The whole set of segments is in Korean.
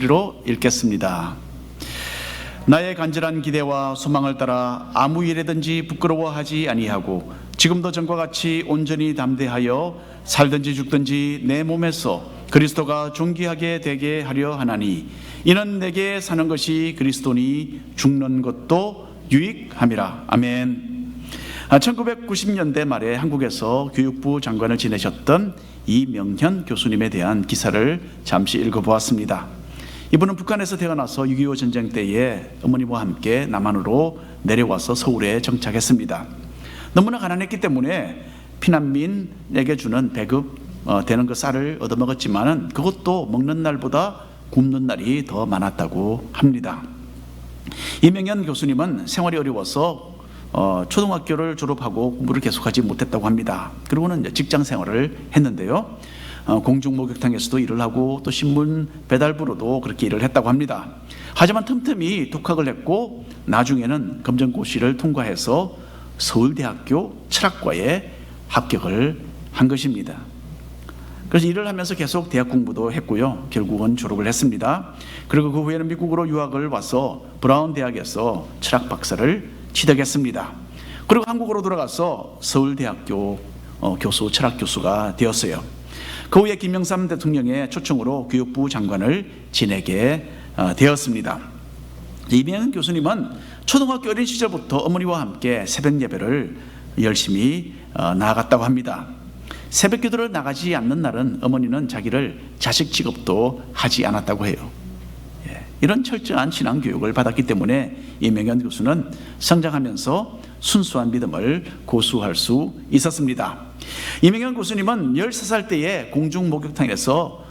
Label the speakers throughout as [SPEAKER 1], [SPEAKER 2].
[SPEAKER 1] 목소리로 읽겠습니다. 나의 간절한 기대와 소망을 따라 아무 일에든지 부끄러워하지 아니하고 지금도 전과 같이 온전히 담대하여 살든지 죽든지 내 몸에서 그리스도가 존귀하게 되게 하려 하나니 이는 내게 사는 것이 그리스도니 죽는 것도 유익함이라. 아멘. 1990년대 말에 한국에서 교육부 장관을 지내셨던 이명현 교수님에 대한 기사를 잠시 읽어보았습니다. 이분은 북한에서 태어나서 6.25 전쟁 때에 어머니와 함께 남한으로 내려와서 서울에 정착했습니다. 너무나 가난했기 때문에 피난민에게 주는 배급 되는 그 쌀을 얻어먹었지만 그것도 먹는 날보다 굶는 날이 더 많았다고 합니다. 이명현 교수님은 생활이 어려워서 초등학교를 졸업하고 공부를 계속하지 못했다고 합니다. 그리고는 직장 생활을 했는데요. 공중목욕탕에서도 일을 하고 또 신문 배달부로도 그렇게 일을 했다고 합니다. 하지만 틈틈이 독학을 했고 나중에는 검정고시를 통과해서 서울대학교 철학과에 합격을 한 것입니다. 그래서 일을 하면서 계속 대학 공부도 했고요. 결국은 졸업을 했습니다. 그리고 그 후에는 미국으로 유학을 와서 브라운 대학에서 철학 박사를 취득했습니다. 그리고 한국으로 돌아가서 서울대학교 교수, 철학 교수가 되었어요. 그 후에 김영삼 대통령의 초청으로 교육부 장관을 지내게 되었습니다. 이명현 교수님은 초등학교 어린 시절부터 어머니와 함께 새벽 예배를 열심히 나아갔다고 합니다. 새벽 기도를 나가지 않는 날은 어머니는 자기를 자식 취급도 하지 않았다고 해요. 이런 철저한 신앙 교육을 받았기 때문에 이명현 교수는 성장하면서 순수한 믿음을 고수할 수 있었습니다. 이명현 교수님은 13살 때에 공중목욕탕에서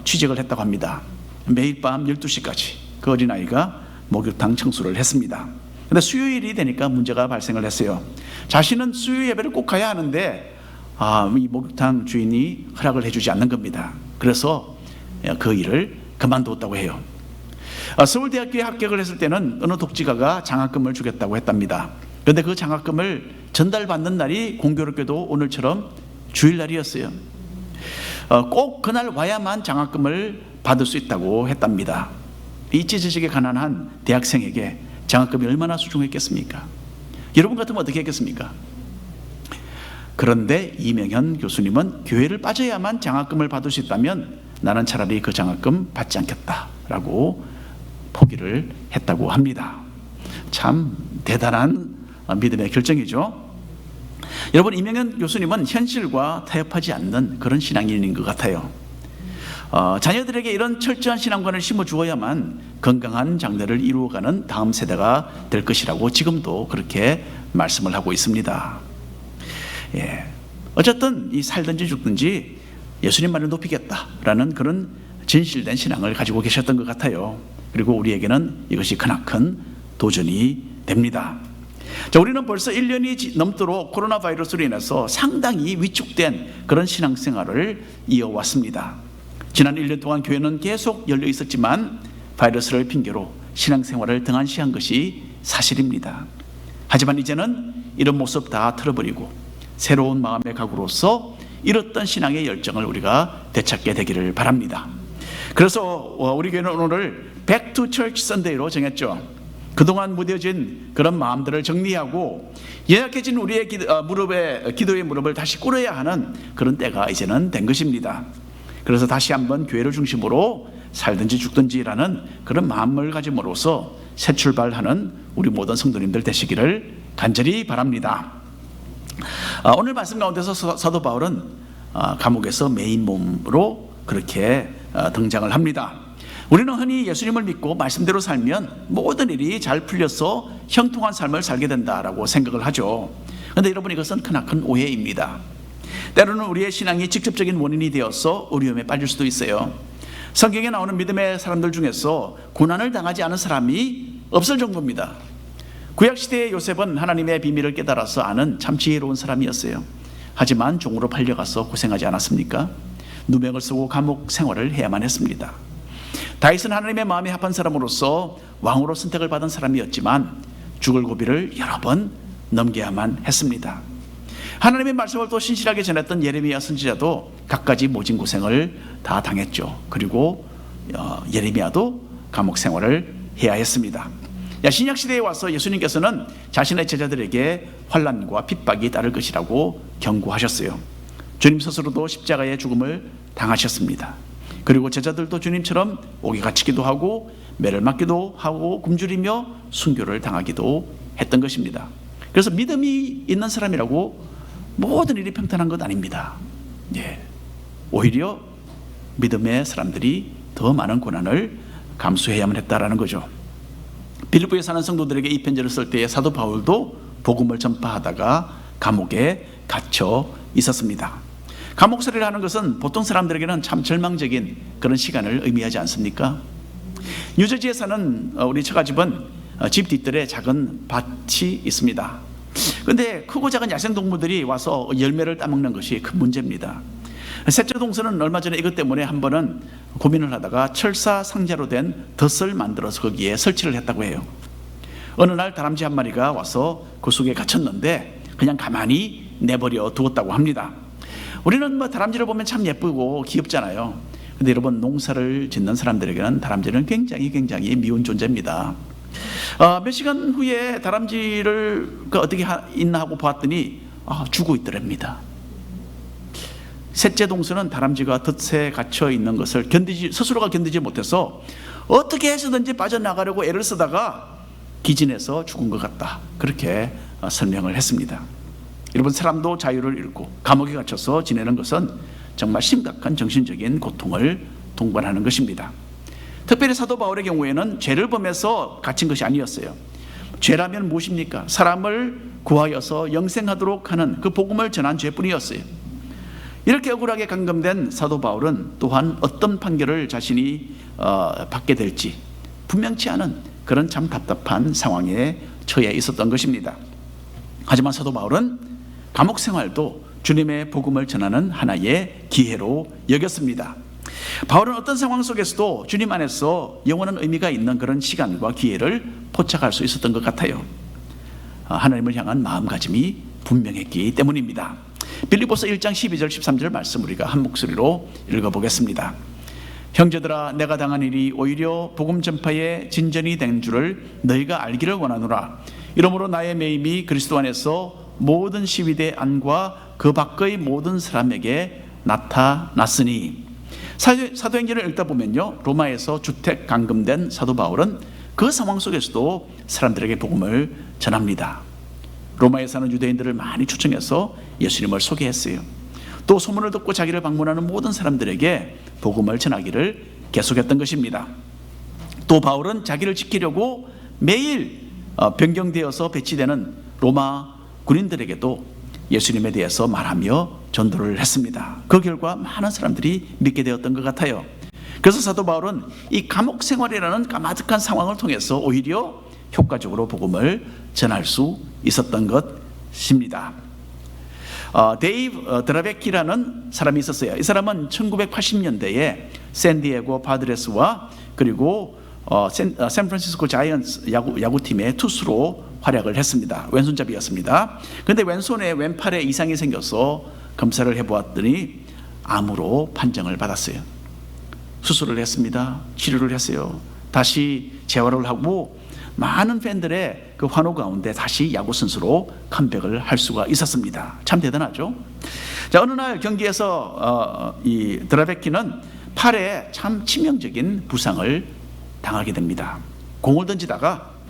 [SPEAKER 1] 취직을 했다고 합니다. 매일 밤 12시까지 그 어린아이가 목욕탕 청소를 했습니다. 그런데 수요일이 되니까 문제가 발생을 했어요. 자신은 수요 예배를 꼭 가야 하는데 이 목욕탕 주인이 허락을 해주지 않는 겁니다. 그래서 그 일을 그만뒀다고 해요. 서울대학교에 합격을 했을 때는 어느 독지가가 장학금을 주겠다고 했답니다. 그런데 그 장학금을 전달받는 날이 공교롭게도 오늘처럼 주일날이었어요. 꼭 그날 와야만 장학금을 받을 수 있다고 했답니다. 이 찢어지게 가난한 대학생에게 장학금이 얼마나 소중했겠습니까? 여러분 같으면 어떻게 했겠습니까? 그런데 이명현 교수님은 교회를 빠져야만 장학금을 받을 수 있다면 나는 차라리 그 장학금 받지 않겠다라고 포기를 했다고 합니다. 참 대단한 믿음의 결정이죠. 여러분, 이명현 교수님은 현실과 타협하지 않는 그런 신앙인인 것 같아요. 자녀들에게 이런 철저한 신앙관을 심어주어야만 건강한 장래를 이루어가는 다음 세대가 될 것이라고 지금도 그렇게 말씀을 하고 있습니다. 어쨌든 이 살든지 죽든지 예수님만을 높이겠다라는 그런 진실된 신앙을 가지고 계셨던 것 같아요. 그리고 우리에게는 이것이 크나큰 도전이 됩니다. 자, 우리는 벌써 1년이 넘도록 코로나 바이러스로 인해서 상당히 위축된 그런 신앙생활을 이어왔습니다. 지난 1년 동안 교회는 계속 열려 있었지만 바이러스를 핑계로 신앙생활을 등한시한 것이 사실입니다. 하지만 이제는 이런 모습 다 틀어버리고 새로운 마음의 각오로서 잃었던 신앙의 열정을 우리가 되찾게 되기를 바랍니다. 그래서 우리 교회는 오늘을 Back to Church Sunday로 정했죠. 그동안 무뎌진 그런 마음들을 정리하고 연약해진 우리의 기도의 무릎을 다시 꿇어야 하는 그런 때가 이제는 된 것입니다. 그래서 다시 한번 교회를 중심으로 살든지 죽든지라는 그런 마음을 가짐으로써 새 출발하는 우리 모든 성도님들 되시기를 간절히 바랍니다. 오늘 말씀 가운데서 사도 바울은 감옥에서 메인 몸으로 그렇게 등장을 합니다. 우리는 흔히 예수님을 믿고 말씀대로 살면 모든 일이 잘 풀려서 형통한 삶을 살게 된다라고 생각을 하죠. 그런데 여러분, 이것은 크나큰 오해입니다. 때로는 우리의 신앙이 직접적인 원인이 되어서 어려움에 빠질 수도 있어요. 성경에 나오는 믿음의 사람들 중에서 고난을 당하지 않은 사람이 없을 정도입니다. 구약시대의 요셉은 하나님의 비밀을 깨달아서 아는 참 지혜로운 사람이었어요. 하지만 종으로 팔려가서 고생하지 않았습니까? 누명을 쓰고 감옥 생활을 해야만 했습니다. 다윗은 하나님의 마음에 합한 사람으로서 왕으로 선택을 받은 사람이었지만 죽을 고비를 여러 번 넘겨야만 했습니다. 하나님의 말씀을 또 신실하게 전했던 예레미야 선지자도 갖가지 모진 고생을 다 당했죠. 그리고 예레미야도 감옥 생활을 해야 했습니다. 신약 시대에 와서 예수님께서는 자신의 제자들에게 환난과 핍박이 따를 것이라고 경고하셨어요. 주님 스스로도 십자가의 죽음을 당하셨습니다. 그리고 제자들도 주님처럼 옥에 갇히기도 하고 매를 맞기도 하고 굶주리며 순교를 당하기도 했던 것입니다. 그래서 믿음이 있는 사람이라고 모든 일이 평탄한 것 아닙니다. 오히려 믿음의 사람들이 더 많은 고난을 감수해야만 했다라는 거죠. 빌립보에 사는 성도들에게 이 편지를 쓸 때에 사도 바울도 복음을 전파하다가 감옥에 갇혀 있었습니다. 감옥살이를 하는 것은 보통 사람들에게는 참 절망적인 그런 시간을 의미하지 않습니까? 뉴저지에 사는 우리 처가집은 집 뒤뜰에 작은 밭이 있습니다. 그런데 크고 작은 야생동물들이 와서 열매를 따먹는 것이 큰 문제입니다. 셋째 동생은 얼마 전에 이것 때문에 한 번은 고민을 하다가 철사 상자로 된 덫을 만들어서 거기에 설치를 했다고 해요. 어느 날 다람쥐 한 마리가 와서 그 속에 갇혔는데 그냥 가만히 내버려 두었다고 합니다. 우리는 다람쥐를 보면 참 예쁘고 귀엽잖아요. 근데 여러분, 농사를 짓는 사람들에게는 다람쥐는 굉장히 미운 존재입니다. 몇 시간 후에 다람쥐를 어떻게 있나 하고 보았더니 죽어 있더랍니다. 셋째 동생은 다람쥐가 덫에 갇혀 있는 것을 스스로가 견디지 못해서 어떻게 해서든지 빠져나가려고 애를 쓰다가 기진해서 죽은 것 같다, 그렇게 설명을 했습니다. 여러분, 사람도 자유를 잃고 감옥에 갇혀서 지내는 것은 정말 심각한 정신적인 고통을 동반하는 것입니다. 특별히 사도 바울의 경우에는 죄를 범해서 갇힌 것이 아니었어요. 죄라면 무엇입니까? 사람을 구하여서 영생하도록 하는 그 복음을 전한 죄뿐이었어요. 이렇게 억울하게 감금된 사도 바울은 또한 어떤 판결을 자신이 받게 될지 분명치 않은 그런 참 답답한 상황에 처해 있었던 것입니다. 하지만 사도 바울은 감옥 생활도 주님의 복음을 전하는 하나의 기회로 여겼습니다. 바울은 어떤 상황 속에서도 주님 안에서 영원한 의미가 있는 그런 시간과 기회를 포착할 수 있었던 것 같아요. 하나님을 향한 마음가짐이 분명했기 때문입니다. 빌립보서 1장 12절 13절 말씀 우리가 한 목소리로 읽어보겠습니다. 형제들아, 내가 당한 일이 오히려 복음 전파의 진전이 된 줄을 너희가 알기를 원하노라. 이러므로 나의 매임이 그리스도 안에서 모든 시위대 안과 그 밖의 모든 사람에게 나타났으니. 사도행전을 읽다 보면요, 로마에서 주택 감금된 사도 바울은 그 상황 속에서도 사람들에게 복음을 전합니다. 로마에 사는 유대인들을 많이 초청해서 예수님을 소개했어요. 또 소문을 듣고 자기를 방문하는 모든 사람들에게 복음을 전하기를 계속했던 것입니다. 또 바울은 자기를 지키려고 매일 변경되어서 배치되는 로마 군인들에게도 예수님에 대해서 말하며 전도를 했습니다. 그 결과 많은 사람들이 믿게 되었던 것 같아요. 그래서 사도 바울은 이 감옥 생활이라는 까마득한 상황을 통해서 오히려 효과적으로 복음을 전할 수 있었던 것입니다. 데이브 드라베키라는 사람이 있었어요. 이 사람은 1980년대에 샌디에고 파드레스와 그리고 샌프란시스코 자이언츠 야구팀의 투수로 활약을 했습니다. 왼손잡이였습니다. 그런데 왼손에 왼팔에 이상이 생겨서 검사를 해보았더니 암으로 판정을 받았어요. 수술을 했습니다. 치료를 했어요. 다시 재활을 하고 많은 팬들의 그 환호 가운데 다시 야구 선수로 컴백을 할 수가 있었습니다. 참 대단하죠. 자, 어느 날 경기에서 이 드라베키는 팔에 참 치명적인 부상을 당하게 됩니다.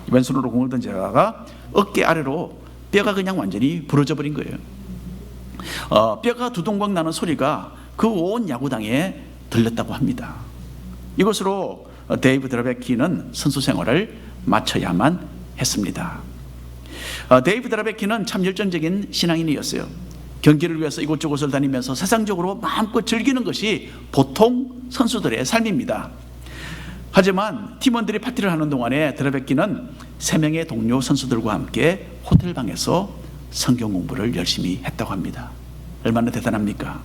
[SPEAKER 1] 왼손으로 공을 던지다가 어깨 아래로 뼈가 그냥 완전히 부러져 버린 거예요. 뼈가 두동강 나는 소리가 그 온 야구장에 들렸다고 합니다. 이것으로 데이브 드라베키는 선수 생활을 마쳐야만 했습니다. 데이브 드라베키는 참 열정적인 신앙인이었어요. 경기를 위해서 이곳저곳을 다니면서 세상적으로 마음껏 즐기는 것이 보통 선수들의 삶입니다. 하지만 팀원들이 파티를 하는 동안에 드라베키는 3명의 동료 선수들과 함께 호텔방에서 성경 공부를 열심히 했다고 합니다. 얼마나 대단합니까?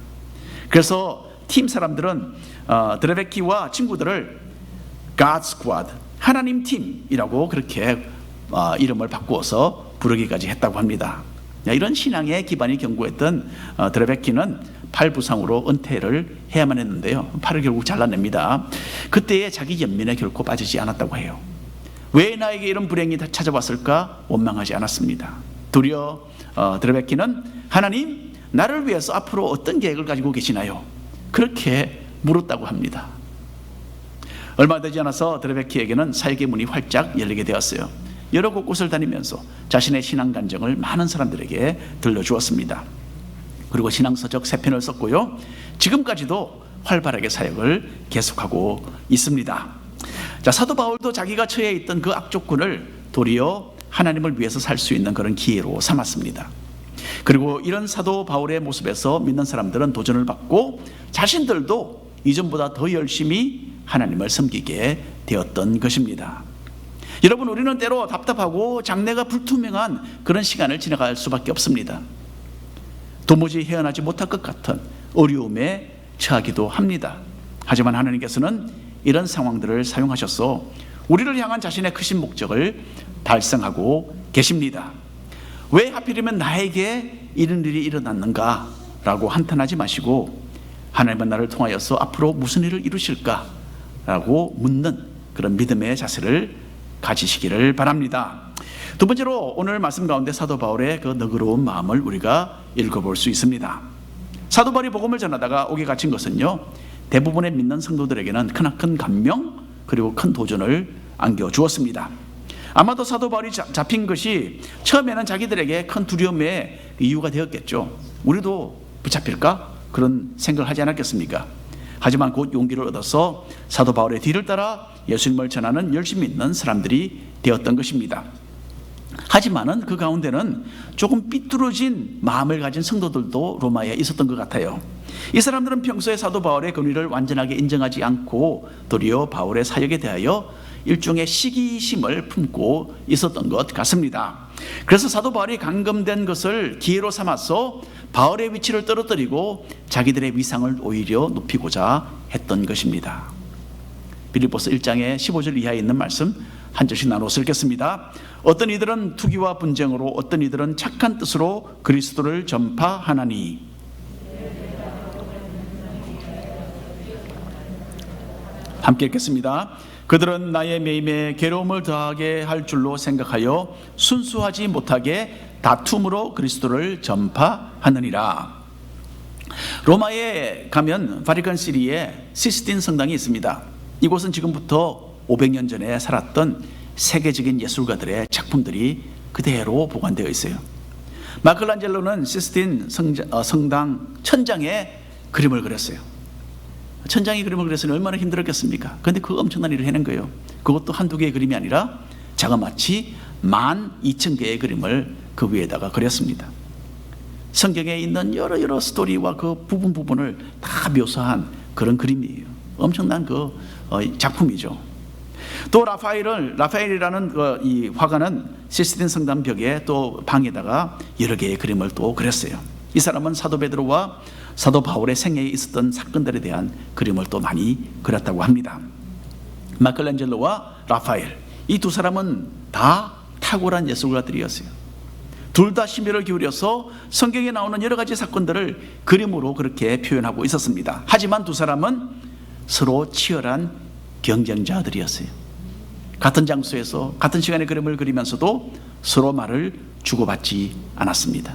[SPEAKER 1] 그래서 팀 사람들은 드라베키와 친구들을 God Squad, 하나님 팀이라고 그렇게 이름을 바꾸어서 부르기까지 했다고 합니다. 이런 신앙의 기반이 견고했던 드라베키는 팔 부상으로 은퇴를 해야만 했는데요. 팔을 결국 잘라냅니다. 그때에 자기 연민에 결코 빠지지 않았다고 해요. 왜 나에게 이런 불행이 찾아왔을까? 원망하지 않았습니다. 도리어 드레베키는 하나님, 나를 위해서 앞으로 어떤 계획을 가지고 계시나요? 그렇게 물었다고 합니다. 얼마 되지 않아서 드레베키에게는 사역의 문이 활짝 열리게 되었어요. 여러 곳곳을 다니면서 자신의 신앙 간증을 많은 사람들에게 들려주었습니다. 그리고 신앙서적 3편을 썼고요. 지금까지도 활발하게 사역을 계속하고 있습니다. 자, 사도 바울도 자기가 처해 있던 그 악조건을 도리어 하나님을 위해서 살 수 있는 그런 기회로 삼았습니다. 그리고 이런 사도 바울의 모습에서 믿는 사람들은 도전을 받고 자신들도 이전보다 더 열심히 하나님을 섬기게 되었던 것입니다. 여러분, 우리는 때로 답답하고 장래가 불투명한 그런 시간을 지나갈 수밖에 없습니다. 도무지 헤어나지 못할 것 같은 어려움에 처하기도 합니다. 하지만 하나님께서는 이런 상황들을 사용하셔서 우리를 향한 자신의 크신 목적을 달성하고 계십니다. 왜 하필이면 나에게 이런 일이 일어났는가 라고 한탄하지 마시고, 하나님은 나를 통하여서 앞으로 무슨 일을 이루실까 라고 묻는 그런 믿음의 자세를 가지시기를 바랍니다. 두 번째로 오늘 말씀 가운데 사도 바울의 그 너그러운 마음을 우리가 읽어볼 수 있습니다. 사도 바울이 복음을 전하다가 옥에 갇힌 것은요, 대부분의 믿는 성도들에게는 크나큰 감명 그리고 큰 도전을 안겨주었습니다. 아마도 사도 바울이 잡힌 것이 처음에는 자기들에게 큰 두려움의 이유가 되었겠죠. 우리도 붙잡힐까? 그런 생각을 하지 않았겠습니까? 하지만 곧 용기를 얻어서 사도 바울의 뒤를 따라 예수님을 전하는 열심히 있는 사람들이 되었던 것입니다. 하지만은 그 가운데는 조금 삐뚤어진 마음을 가진 성도들도 로마에 있었던 것 같아요. 이 사람들은 평소에 사도 바울의 권위를 완전하게 인정하지 않고 도리어 바울의 사역에 대하여 일종의 시기심을 품고 있었던 것 같습니다. 그래서 사도 바울이 감금된 것을 기회로 삼아서 바울의 위치를 떨어뜨리고 자기들의 위상을 오히려 높이고자 했던 것입니다. 빌립보서 1장의 15절 이하에 있는 말씀 한 절씩 나눠서 읽겠습니다. 어떤 이들은 투기와 분쟁으로, 어떤 이들은 착한 뜻으로 그리스도를 전파하나니. 함께 읽겠습니다. 그들은 나의 매임에 괴로움을 더하게 할 줄로 생각하여 순수하지 못하게 다툼으로 그리스도를 전파하느니라. 로마에 가면 바티칸 시티에 시스틴 성당이 있습니다. 이곳은 지금부터 500년 전에 살았던 세계적인 예술가들의 작품들이 그대로 보관되어 있어요. 마클란젤로는 시스틴 성당 천장에 그림을 그렸어요. 천장에 그림을 그렸으니 얼마나 힘들었겠습니까? 그런데 그 엄청난 일을 해낸 거예요. 그것도 한두 개의 그림이 아니라 자그마치 12,000개의 그림을 그 위에다가 그렸습니다. 성경에 있는 여러 스토리와 그 부분을 다 묘사한 그런 그림이에요. 엄청난 그 작품이죠. 또 라파엘이라는 이 화가는 시스틴 성당 벽에 또 방에다가 여러 개의 그림을 또 그렸어요. 이 사람은 사도 베드로와 사도 바울의 생애에 있었던 사건들에 대한 그림을 또 많이 그렸다고 합니다. 마클란젤로와 라파엘, 이 두 사람은 다 탁월한 예술가들이었어요. 둘 다 심혈을 기울여서 성경에 나오는 여러 가지 사건들을 그림으로 그렇게 표현하고 있었습니다. 하지만 두 사람은 서로 치열한 경쟁자들이었어요. 같은 장소에서 같은 시간에 그림을 그리면서도 서로 말을 주고받지 않았습니다.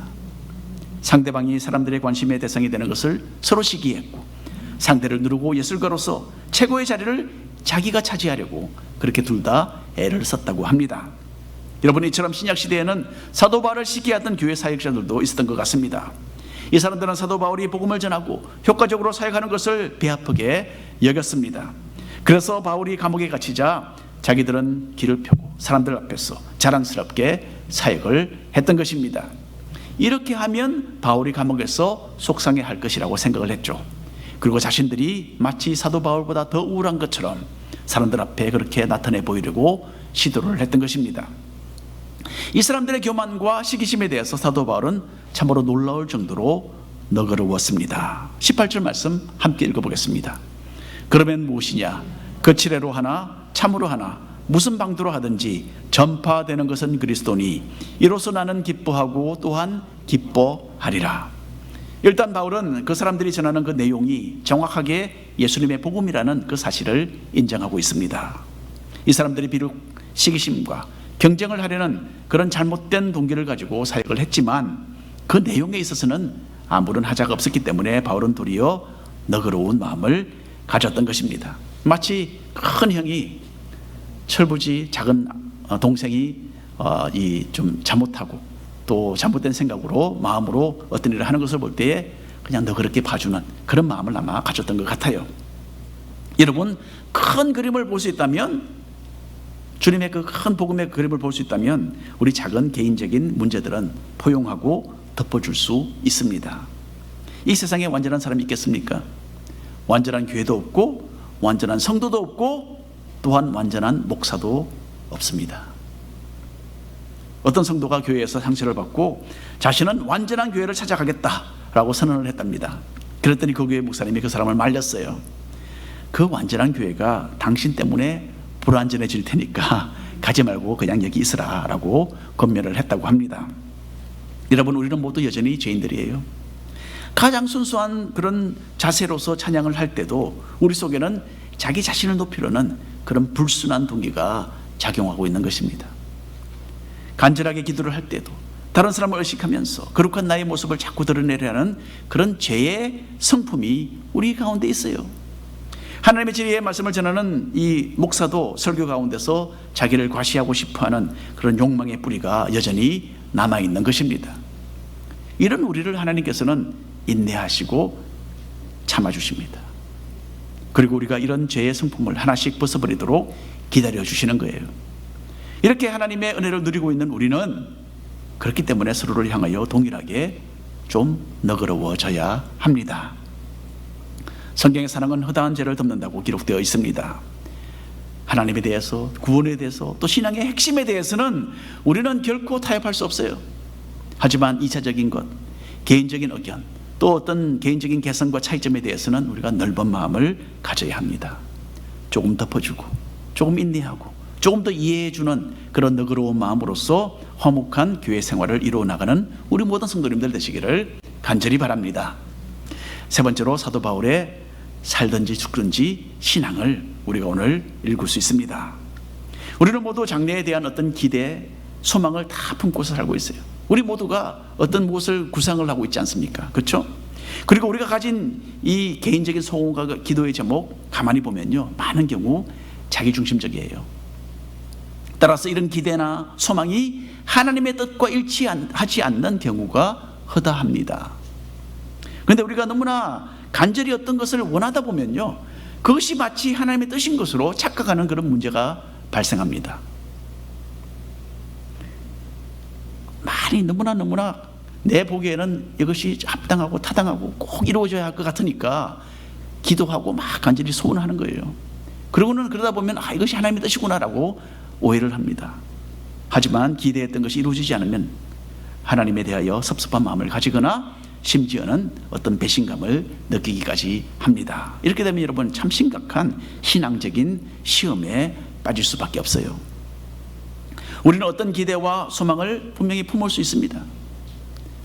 [SPEAKER 1] 상대방이 사람들의 관심의 대상이 되는 것을 서로 시기했고, 상대를 누르고 예술가로서 최고의 자리를 자기가 차지하려고 그렇게 둘 다 애를 썼다고 합니다. 여러분, 이처럼 신약시대에는 사도 바울을 시기하던 교회 사역자들도 있었던 것 같습니다. 이 사람들은 사도 바울이 복음을 전하고 효과적으로 사역하는 것을 배아프게 여겼습니다. 그래서 바울이 감옥에 갇히자 자기들은 길을 펴고 사람들 앞에서 자랑스럽게 사역을 했던 것입니다. 이렇게 하면 바울이 감옥에서 속상해할 것이라고 생각을 했죠. 그리고 자신들이 마치 사도 바울보다 더 우울한 것처럼 사람들 앞에 그렇게 나타내 보이려고 시도를 했던 것입니다. 이 사람들의 교만과 시기심에 대해서 사도 바울은 참으로 놀라울 정도로 너그러웠습니다. 18절 말씀 함께 읽어보겠습니다. 그러면 무엇이냐? 거칠애로 하나 참으로 하나 무슨 방도로 하든지 전파되는 것은 그리스도니 이로써 나는 기뻐하고 또한 기뻐하리라. 일단 바울은 그 사람들이 전하는 그 내용이 정확하게 예수님의 복음이라는 그 사실을 인정하고 있습니다. 이 사람들이 비록 시기심과 경쟁을 하려는 그런 잘못된 동기를 가지고 사역을 했지만 그 내용에 있어서는 아무런 하자가 없었기 때문에 바울은 도리어 너그러운 마음을 가졌던 것입니다. 마치 큰 형이 철부지 작은 동생이 좀 잘못하고 또 잘못된 생각으로 마음으로 어떤 일을 하는 것을 볼 때에 그냥 너그럽게 봐주는 그런 마음을 아마 가졌던 것 같아요. 여러분, 큰 그림을 볼 수 있다면, 주님의 그 큰 복음의 그림을 볼 수 있다면 우리 작은 개인적인 문제들은 포용하고 덮어줄 수 있습니다. 이 세상에 완전한 사람이 있겠습니까? 완전한 교회도 없고 완전한 성도도 없고 또한 완전한 목사도 없습니다. 어떤 성도가 교회에서 상처를 받고 자신은 완전한 교회를 찾아가겠다라고 선언을 했답니다. 그랬더니 그 교회 목사님이 그 사람을 말렸어요. 그 완전한 교회가 당신 때문에 불완전해질 테니까 가지 말고 그냥 여기 있으라 라고 권면을 했다고 합니다. 여러분, 우리는 모두 여전히 죄인들이에요. 가장 순수한 그런 자세로서 찬양을 할 때도 우리 속에는 자기 자신을 높이려는 그런 불순한 동기가 작용하고 있는 것입니다. 간절하게 기도를 할 때도 다른 사람을 의식하면서 거룩한 나의 모습을 자꾸 드러내려는 그런 죄의 성품이 우리 가운데 있어요. 하나님의 진리의 말씀을 전하는 이 목사도 설교 가운데서 자기를 과시하고 싶어하는 그런 욕망의 뿌리가 여전히 남아있는 것입니다. 이런 우리를 하나님께서는 인내하시고 참아주십니다. 그리고 우리가 이런 죄의 성품을 하나씩 벗어버리도록 기다려주시는 거예요. 이렇게 하나님의 은혜를 누리고 있는 우리는 그렇기 때문에 서로를 향하여 동일하게 좀 너그러워져야 합니다. 성경의 사랑은 허다한 죄를 덮는다고 기록되어 있습니다. 하나님에 대해서, 구원에 대해서, 또 신앙의 핵심에 대해서는 우리는 결코 타협할 수 없어요. 하지만 2차적인 것, 개인적인 의견, 또 어떤 개인적인 개성과 차이점에 대해서는 우리가 넓은 마음을 가져야 합니다. 조금 덮어주고 조금 인내하고 조금 더 이해해주는 그런 너그러운 마음으로서 화목한 교회 생활을 이루어 나가는 우리 모든 성도님들 되시기를 간절히 바랍니다. 세 번째로 사도 바울의 살든지 죽든지 신앙을 우리가 오늘 읽을 수 있습니다. 우리는 모두 장래에 대한 어떤 기대, 소망을 다 품고서 살고 있어요. 우리 모두가 어떤 무엇을 구상을 하고 있지 않습니까? 그렇죠? 그리고 우리가 가진 이 개인적인 소원과 기도의 제목 가만히 보면요, 많은 경우 자기중심적이에요. 따라서 이런 기대나 소망이 하나님의 뜻과 일치하지 않는 경우가 허다합니다. 그런데 우리가 너무나 간절히 어떤 것을 원하다 보면요, 그것이 마치 하나님의 뜻인 것으로 착각하는 그런 문제가 발생합니다. 많이 너무나 내 보기에는 이것이 합당하고 타당하고 꼭 이루어져야 할 것 같으니까 기도하고 막 간절히 소원하는 거예요. 그러고는 그러다 보면 이것이 하나님의 뜻이구나라고 오해를 합니다. 하지만 기대했던 것이 이루어지지 않으면 하나님에 대하여 섭섭한 마음을 가지거나 심지어는 어떤 배신감을 느끼기까지 합니다. 이렇게 되면 여러분 참 심각한 신앙적인 시험에 빠질 수밖에 없어요. 우리는 어떤 기대와 소망을 분명히 품을 수 있습니다.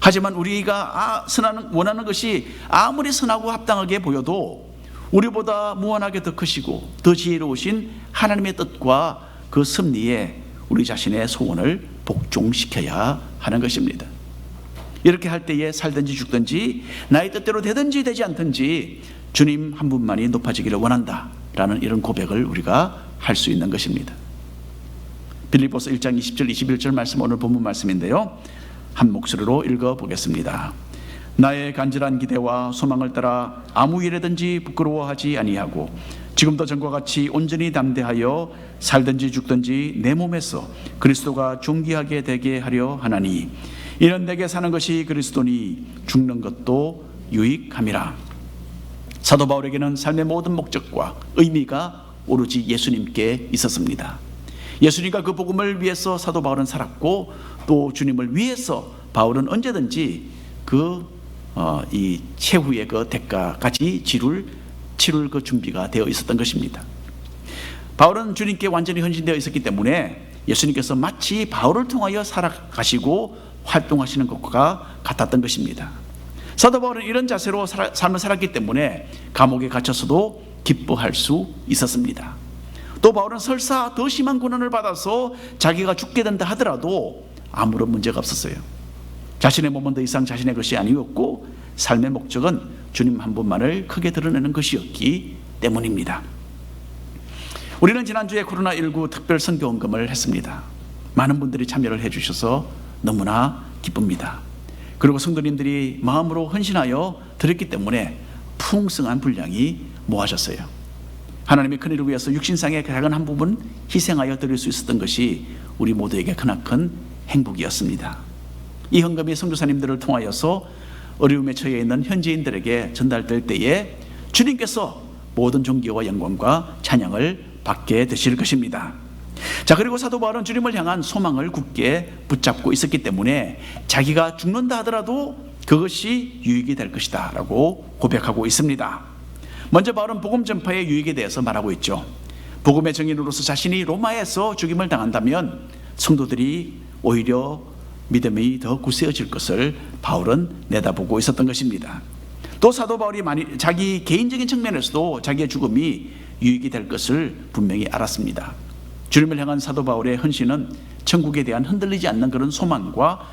[SPEAKER 1] 하지만 우리가 원하는 것이 아무리 선하고 합당하게 보여도 우리보다 무한하게 더 크시고 더 지혜로우신 하나님의 뜻과 그 섭리에 우리 자신의 소원을 복종시켜야 하는 것입니다. 이렇게 할 때에 살든지 죽든지 나의 뜻대로 되든지 되지 않든지 주님 한 분만이 높아지기를 원한다 라는 이런 고백을 우리가 할 수 있는 것입니다. 빌립보서 1장 20절 21절 말씀, 오늘 본문 말씀인데요, 한 목소리로 읽어보겠습니다. 나의 간절한 기대와 소망을 따라 아무 일에든지 부끄러워하지 아니하고 지금도 전과 같이 온전히 담대하여 살든지 죽든지 내 몸에서 그리스도가 존귀하게 되게 하려 하나니 이는 내게 사는 것이 그리스도니 죽는 것도 유익함이라. 사도 바울에게는 삶의 모든 목적과 의미가 오로지 예수님께 있었습니다. 예수님과 그 복음을 위해서 사도 바울은 살았고 또 주님을 위해서 바울은 언제든지 이 최후의 그 대가까지 치룰 그 준비가 되어 있었던 것입니다. 바울은 주님께 완전히 헌신되어 있었기 때문에 예수님께서 마치 바울을 통하여 살아가시고 활동하시는 것과 같았던 것입니다. 사도 바울은 이런 자세로 삶을 살았기 때문에 감옥에 갇혔어도 기뻐할 수 있었습니다. 또 바울은 설사 더 심한 고난을 받아서 자기가 죽게 된다 하더라도 아무런 문제가 없었어요. 자신의 몸은 더 이상 자신의 것이 아니었고 삶의 목적은 주님 한 분만을 크게 드러내는 것이었기 때문입니다. 우리는 지난주에 코로나19 특별 선교 헌금을 했습니다. 많은 분들이 참여를 해주셔서 너무나 기쁩니다. 그리고 성도님들이 마음으로 헌신하여 드렸기 때문에 풍성한 분량이 모아졌어요. 하나님의 큰일을 위해서 육신상의 작은 한 부분 희생하여 드릴 수 있었던 것이 우리 모두에게 크나큰 행복이었습니다. 이 헌금이 선교사님들을 통하여서 어려움에 처해 있는 현지인들에게 전달될 때에 주님께서 모든 존귀와 영광과 찬양을 받게 되실 것입니다. 자, 그리고 사도 바울은 주님을 향한 소망을 굳게 붙잡고 있었기 때문에 자기가 죽는다 하더라도 그것이 유익이 될 것이다 라고 고백하고 있습니다. 먼저 바울은 복음 전파의 유익에 대해서 말하고 있죠. 복음의 증인으로서 자신이 로마에서 죽임을 당한다면 성도들이 오히려 믿음이 더 굳세어질 것을 바울은 내다보고 있었던 것입니다. 또 사도 바울이 자기 개인적인 측면에서도 자기의 죽음이 유익이 될 것을 분명히 알았습니다. 주님을 향한 사도 바울의 헌신은 천국에 대한 흔들리지 않는 그런 소망과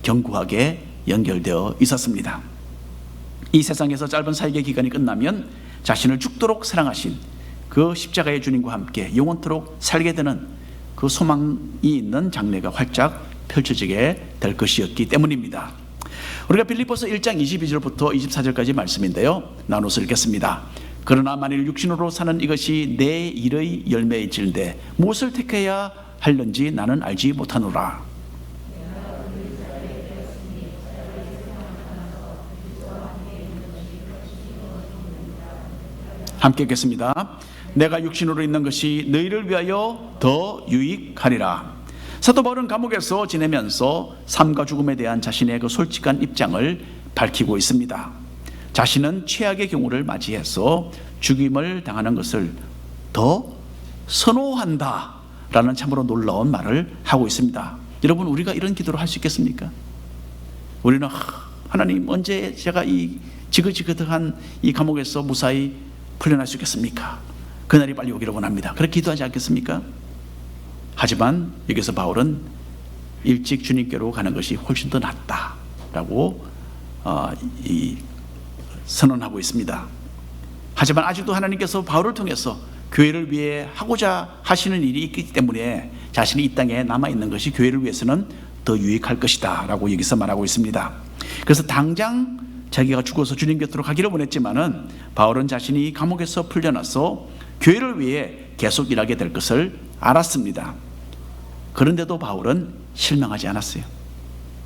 [SPEAKER 1] 견고하게 연결되어 있었습니다. 이 세상에서 짧은 사역의 기간이 끝나면 자신을 죽도록 사랑하신 그 십자가의 주님과 함께 영원토록 살게 되는 그 소망이 있는 장래가 활짝 펼쳐지게 될 것이었기 때문입니다. 우리가 빌립보서 1장 22절부터 24절까지 말씀인데요, 나눠서 읽겠습니다. 그러나 만일 육신으로 사는 이것이 내 일의 열매일진데 무엇을 택해야 할는지 나는 알지 못하노라. 함께 읽겠습니다. 내가 육신으로 있는 것이 너희를 위하여 더 유익하리라. 사도 바울은 감옥에서 지내면서 삶과 죽음에 대한 자신의 그 솔직한 입장을 밝히고 있습니다. 자신은 최악의 경우를 맞이해서 죽임을 당하는 것을 더 선호한다 라는 참으로 놀라운 말을 하고 있습니다. 여러분, 우리가 이런 기도를 할 수 있겠습니까? 우리는 하나님, 언제 제가 이 지긋지긋한 이 감옥에서 무사히 풀려날 수 있겠습니까? 그날이 빨리 오기를 원합니다. 그렇게 기도하지 않겠습니까? 하지만 여기서 바울은 일찍 주님께로 가는 것이 훨씬 더 낫다라고 선언하고 있습니다. 하지만 아직도 하나님께서 바울을 통해서 교회를 위해 하고자 하시는 일이 있기 때문에 자신이 이 땅에 남아있는 것이 교회를 위해서는 더 유익할 것이다 라고 여기서 말하고 있습니다. 그래서 당장 자기가 죽어서 주님 곁으로 가기를 원했지만은 바울은 자신이 감옥에서 풀려나서 교회를 위해 계속 일하게 될 것을 알았습니다. 그런데도 바울은 실망하지 않았어요.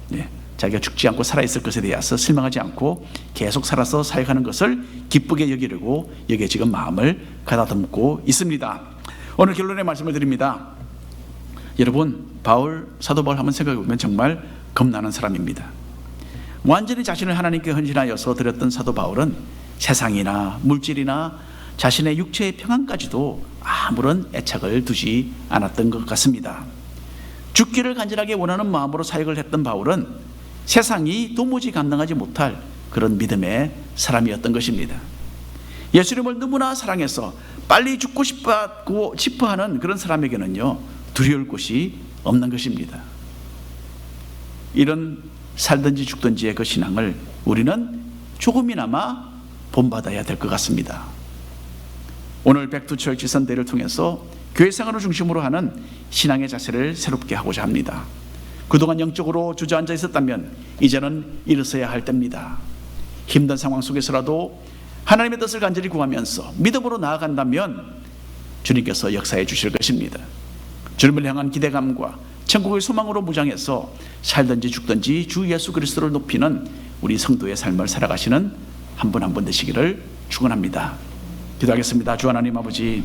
[SPEAKER 1] 네, 자기가 죽지 않고 살아있을 것에 대해서 실망하지 않고 계속 살아서 사역하는 것을 기쁘게 여기려고 여기에 지금 마음을 가다듬고 있습니다. 오늘 결론의 말씀을 드립니다. 여러분, 사도 바울 한번 생각해 보면 정말 겁나는 사람입니다. 완전히 자신을 하나님께 헌신하여서 드렸던 사도 바울은 세상이나 물질이나 자신의 육체의 평안까지도 아무런 애착을 두지 않았던 것 같습니다. 죽기를 간절하게 원하는 마음으로 사역을 했던 바울은 세상이 도무지 감당하지 못할 그런 믿음의 사람이었던 것입니다. 예수님을 너무나 사랑해서 빨리 죽고 싶어 하는 그런 사람에게는요, 두려울 곳이 없는 것입니다. 이런 살든지 죽든지의 그 신앙을 우리는 조금이나마 본받아야 될 것 같습니다. 오늘 백투처치 선대를 통해서 교회생활을 중심으로 하는 신앙의 자세를 새롭게 하고자 합니다. 그동안 영적으로 주저앉아 있었다면 이제는 일어서야 할 때입니다. 힘든 상황 속에서라도 하나님의 뜻을 간절히 구하면서 믿음으로 나아간다면 주님께서 역사해 주실 것입니다. 주님을 향한 기대감과 천국의 소망으로 무장해서 살든지 죽든지 주 예수 그리스도를 높이는 우리 성도의 삶을 살아가시는 한 분 한 분 되시기를 축원합니다. 기도하겠습니다. 주 하나님 아버지,